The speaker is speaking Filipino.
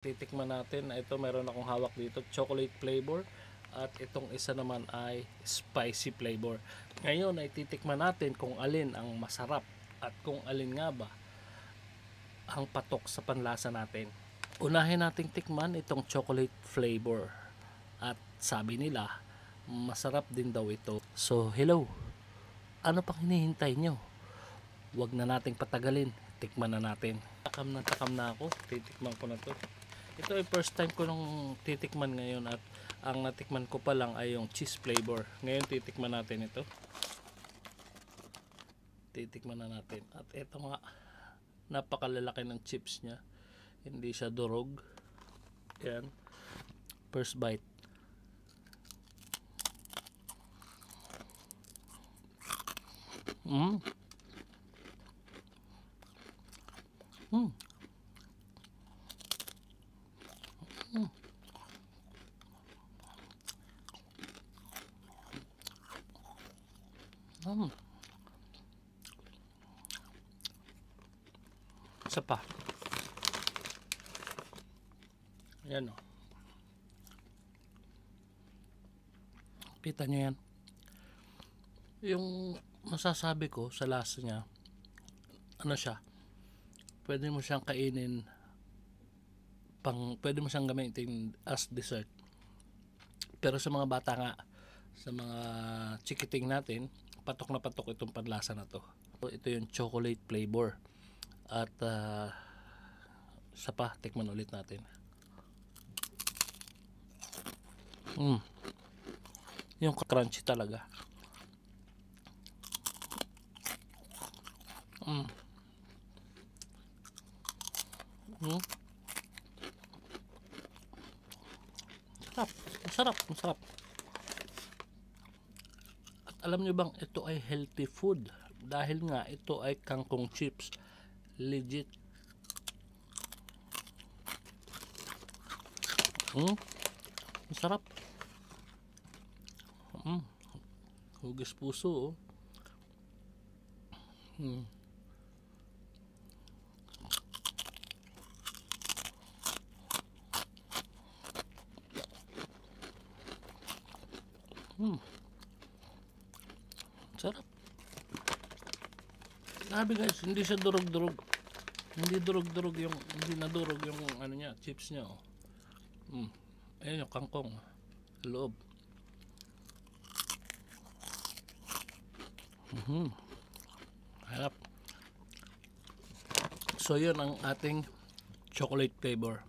Titikman natin. Ito meron akong hawak dito, chocolate flavor, at itong isa naman ay spicy flavor. Ngayon ay titikman natin kung alin ang masarap at kung alin nga ba ang patok sa panlasa natin. Unahin nating tikman itong chocolate flavor at sabi nila masarap din daw ito. So hello, ano pang hinihintay nyo? Huwag na nating patagalin, tikman na natin. Takam na ako, titikman ko na to. Ito ay first time ko nung titikman ngayon, at ang natikman ko pa lang ay yung cheese flavor. Ngayon titikman natin ito. Titikman na natin. At ito nga, napakalalaki ng chips niya. Hindi siya durog. Yan. First bite. Mm. Mm. Mm. Mm. Isa pa. Ayan o. Kita nyo yan. Yung masasabi ko sa lasa niya, ano siya, pwede mo siyang kainin pwede mo siyang gamitin as dessert. Pero sa mga bata nga, sa mga chikiting natin, patok na patok itong panlasa na to. Ito yung chocolate flavor. At isa pa, tikman ulit natin. Yung crunchy talaga. Masarap. At alam nyo bang ito ay healthy food? Dahil nga ito ay kangkong chips. Legit. Masarap. Hugis puso. Sarap. Sabi guys, hindi siya durog-durog. Hindi durog-durog yung, hindi nadurog yung ano niya, chips niya. Ayun yung kangkong loob. Harap. So yun ang ating chocolate flavor.